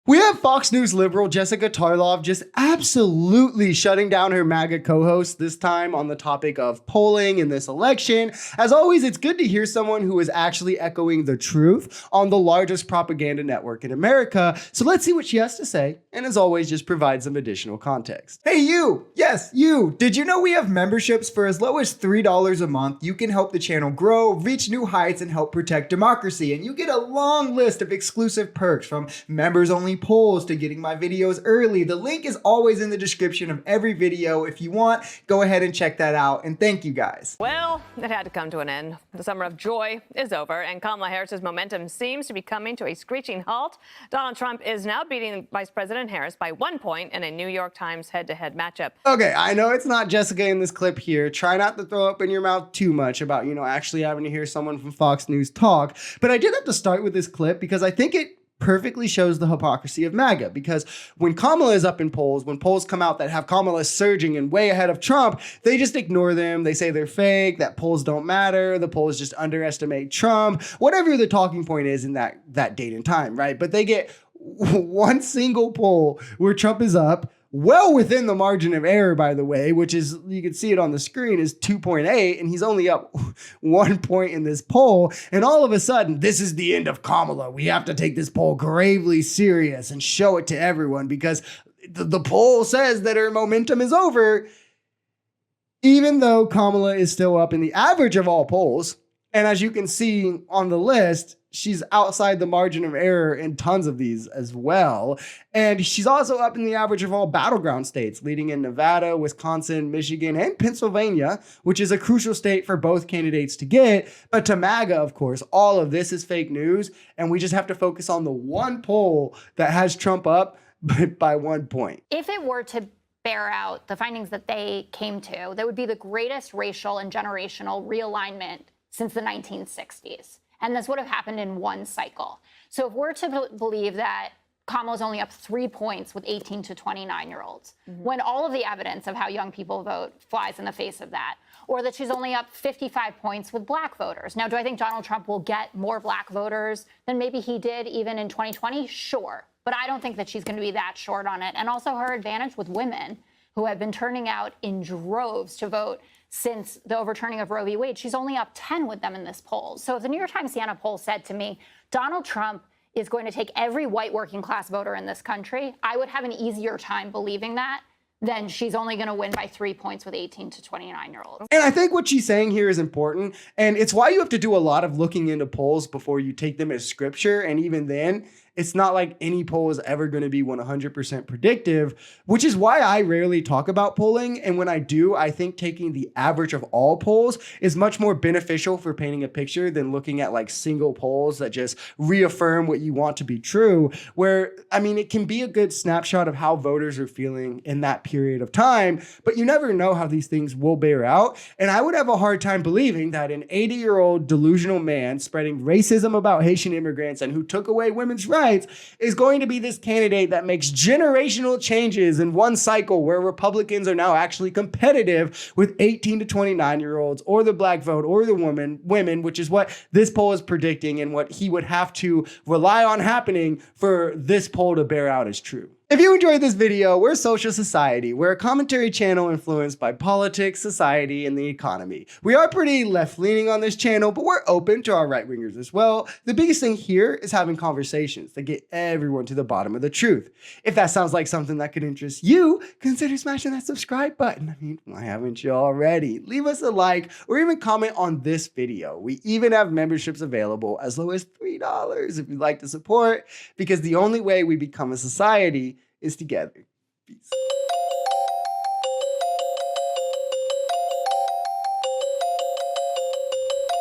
We have Fox News liberal Jessica Tarlov just absolutely shutting down her MAGA co-host, this time on the topic of polling in this election. As always, it's good to hear someone who is actually echoing the truth on the largest propaganda network in America. So let's see what she has to say. And as always, just provide some additional context. Hey you! Yes, you! Did you know we have memberships for as low as $3 a month? You can help the channel grow, reach new heights, and help protect democracy. And you get a long list of exclusive perks, from members-only polls to getting my videos early. The link is always in the description of every video. If you want, go ahead and check that out. And thank you guys. Well, it had to come to an end. The summer of joy is over, and Kamala Harris's momentum seems to be coming to a screeching halt. Donald Trump is now beating Vice President Harris by 1 point in a New York Times head-to-head matchup. Okay, I know it's not Jessica in this clip here. Try not to throw up in your mouth too much about, actually having to hear someone from Fox News talk. But I did have to start with this clip because I think it perfectly shows the hypocrisy of MAGA, because when Kamala is up in polls, when polls come out that have Kamala surging and way ahead of Trump, they just ignore them. They say they're fake, that polls don't matter, the polls just underestimate Trump, whatever the talking point is in that date and time, right? But they get one single poll where Trump is up, well within the margin of error, by the way, which is, you can see it on the screen, is 2.8, and he's only up 1 point in this poll. And all of a sudden, this is the end of Kamala. We have to take this poll gravely serious and show it to everyone because the poll says that her momentum is over, even though Kamala is still up in the average of all polls. And as you can see on the list, she's outside the margin of error in tons of these as well. And she's also up in the average of all battleground states, leading in Nevada, Wisconsin, Michigan, and Pennsylvania, which is a crucial state for both candidates to get. But to MAGA, of course, all of this is fake news. And we just have to focus on the one poll that has Trump up by 1 point. If it were to bear out the findings that they came to, that would be the greatest racial and generational realignment since the 1960s. And this would have happened in one cycle. So if we're to believe that Kamala's only up 3 points with 18 to 29-year-olds, when all of the evidence of how young people vote flies in the face of that, or that she's only up 55 points with black voters. Now, do I think Donald Trump will get more black voters than maybe he did even in 2020? Sure. But I don't think that she's going to be that short on it. And also her advantage with women who have been turning out in droves to vote since the overturning of Roe v. Wade, she's only up 10 with them in this poll. So if the New York Times Siena poll said to me, Donald Trump is going to take every white working class voter in this country, I would have an easier time believing that than she's only going to win by 3 points with 18 to 29-year-olds. And I think what she's saying here is important. And it's why you have to do a lot of looking into polls before you take them as scripture. And even then, it's not like any poll is ever going to be 100% predictive, which is why I rarely talk about polling. And when I do, I think taking the average of all polls is much more beneficial for painting a picture than looking at like single polls that just reaffirm what you want to be true, where, I mean, it can be a good snapshot of how voters are feeling in that period of time, but you never know how these things will bear out. And I would have a hard time believing that an 80-year-old delusional man spreading racism about Haitian immigrants and who took away women's rights is going to be this candidate that makes generational changes in one cycle, where Republicans are now actually competitive with 18 to 29-year-olds or the black vote or the women, which is what this poll is predicting and what he would have to rely on happening for this poll to bear out as true. If you enjoyed this video, we're Social Society. We're a commentary channel influenced by politics, society, and the economy. We are pretty left-leaning on this channel, but we're open to our right-wingers as well. The biggest thing here is having conversations that get everyone to the bottom of the truth. If that sounds like something that could interest you, consider smashing that subscribe button. I mean, why haven't you already? Leave us a like or even comment on this video. We even have memberships available as low as $3 if you'd like to support, because the only way we become a society is together. Peace.